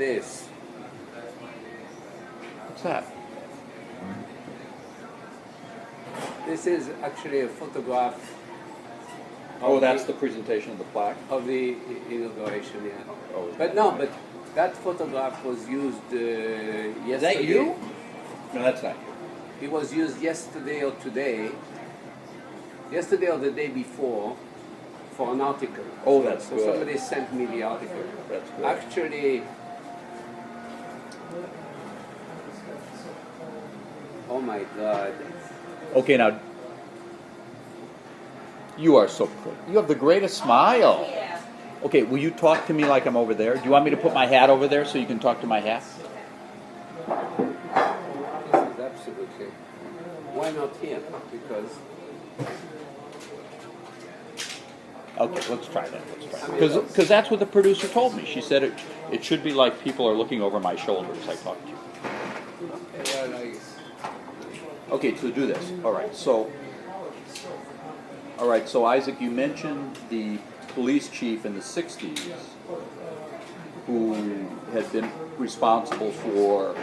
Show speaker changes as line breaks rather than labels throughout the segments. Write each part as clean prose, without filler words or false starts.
this.
What's that?
This is actually a photograph.
Oh, that's the presentation of the plaque?
Of the inauguration, yeah.
Oh.
But that photograph was used yesterday.
Is that you? No, that's not you.
It was used yesterday or today, yesterday or the day before, for an article.
Oh, that's
so
good.
Somebody sent me the article.
That's good.
Actually, oh my God.
Okay, now, you are so pretty. You have the greatest smile. Okay, will you talk to me like I'm over there? Do you want me to put my hat over there so you can talk to my hat?
This is absolutely. Why not here? Because.
Okay, let's try that. Because that's what the producer told me. She said it should be like people are looking over my shoulder as I talk to you.
Okay, well,
Okay, so do this. All right, so Isaac, you mentioned the police chief in the 60s who had been responsible for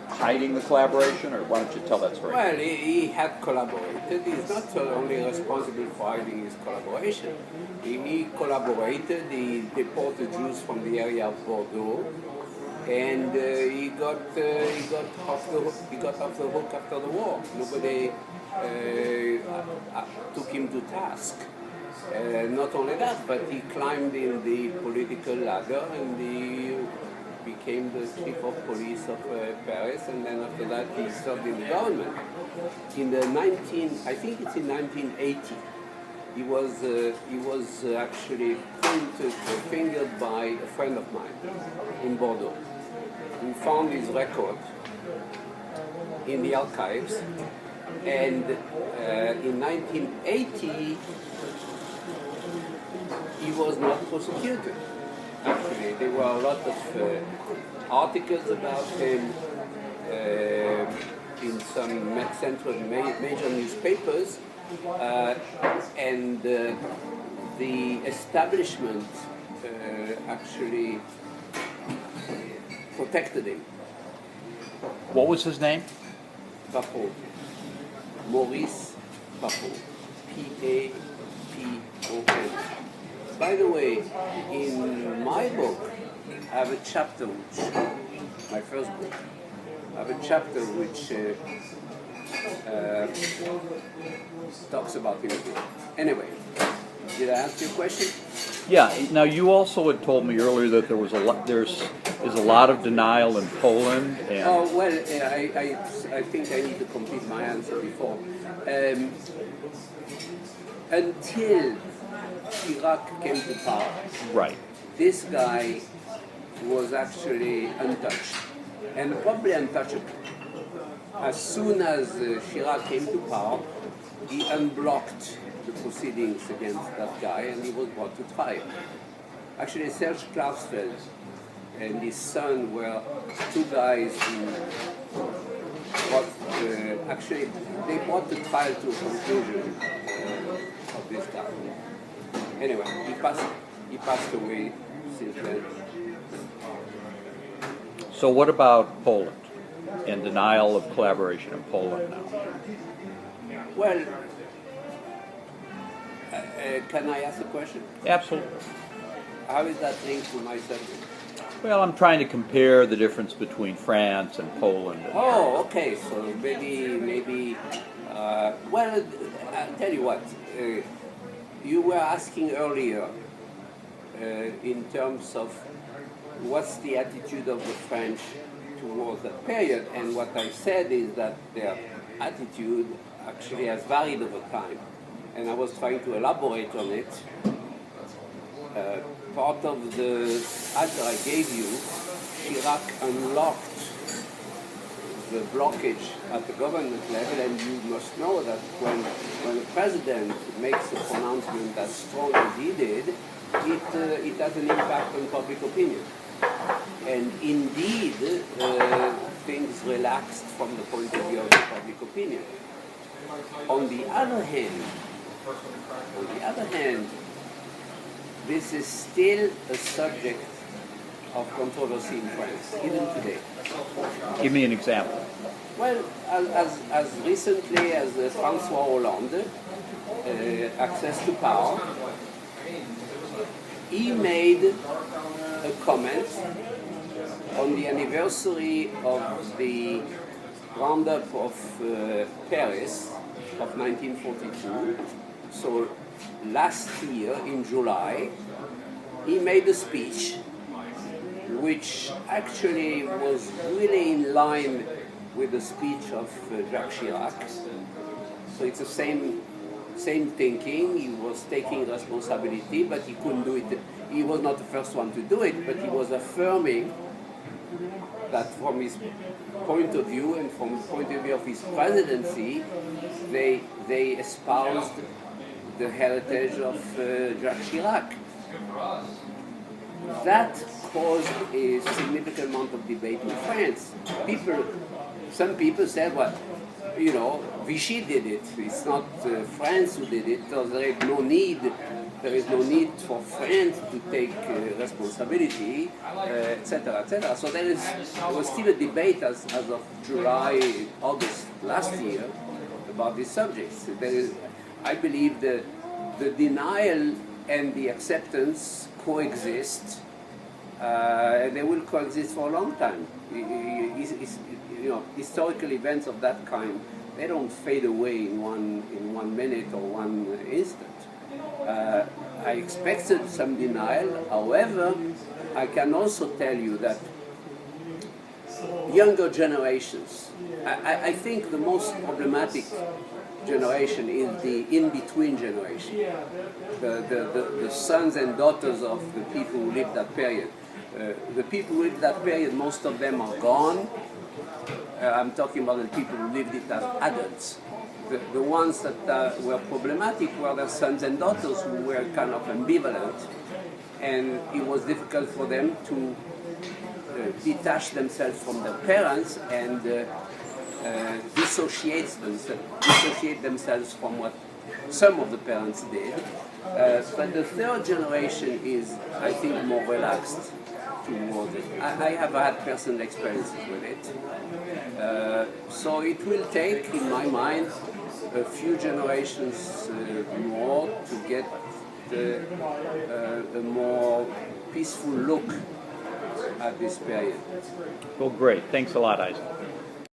hiding the collaboration, or why don't you tell that story?
Well, he had collaborated. He's not only responsible for hiding his collaboration. He collaborated, he deported Jews from the area of Bordeaux, and he got off the hook after the war. Nobody took him to task. Not only that, but he climbed in the political ladder and he became the chief of police of Paris, and then after that he served in the government. In the I think it's in 1980, he was actually fingered by a friend of mine in Bordeaux, who found his record in the archives, and in 1980 he was not prosecuted. Actually, there were a lot of articles about him in some major newspapers, and the establishment actually protected him.
What was his name?
Papot. Maurice Papot. P-A-P-O-N. By the way, in my book, I have a chapter, my first book, I have a chapter which talks about him. Anyway, did I answer your question?
Yeah. Now you also had told me earlier that there was there's a lot of denial in Poland. And
Oh well, I think I need to complete my answer before. Until Iraq came to power,
right.
this guy was actually untouched, and probably untouchable. As soon as Chirac came to power, he unblocked the proceedings against that guy, and he was brought to trial. Actually, Serge Klarsfeld and his son were two guys who actually they brought the trial to a conclusion of this guy. Anyway, he passed away since then.
So what about Poland and denial of collaboration in Poland now?
Well, can I ask a question?
Absolutely.
How is that linked to my subject?
Well, I'm trying to compare the difference between France and Poland.
Oh, okay. So maybe. Well, I'll tell you what. You were asking earlier in terms of what's the attitude of the French towards that period, and what I said is that their attitude actually has varied over time, and I was trying to elaborate on it. Part of the answer I gave you, Chirac unlocked the blockage at the government level, and you must know that when the president makes a pronouncement as strong as he did, it has an impact on public opinion. And indeed, things relaxed from the point of view of the public opinion. On the other hand, this is still a subject of controversy in France, even today.
Give me an example.
Well, as recently as François Hollande, access to power, he made a comment on the anniversary of the roundup of Paris of 1942. So last year in July, he made a speech which actually was really in line with the speech of Jacques Chirac. So it's the same thinking. He was taking responsibility, but he couldn't do it. He was not the first one to do it, but he was affirming that from his point of view and from the point of view of his presidency, they espoused the heritage of Jacques Chirac. That caused a significant amount of debate in France. Some people said, well, you know, Vichy did it. It's not France who did it. So there is no need for France to take responsibility, etc., etc. So there was still a debate as of July, August last year about these subjects. I believe the denial and the acceptance coexist, and they will coexist for a long time. You know, historical events of that kind, they don't fade away in one minute or one instant. I expected some denial. However, I can also tell you that younger generations, I think the most problematic generation is the in-between generation, the sons and daughters of the people who lived that period. The people who lived that period, most of them are gone. I'm talking about the people who lived it as adults. The ones that were problematic were the sons and daughters who were kind of ambivalent, and it was difficult for them to detach themselves from their parents and dissociate themselves from what some of the parents did. But the third generation is, I think, more relaxed towards it. I have had personal experiences with it. So it will take, in my mind, a few generations more to get a more peaceful look at this period.
Well, great. Thanks a lot, Isaac.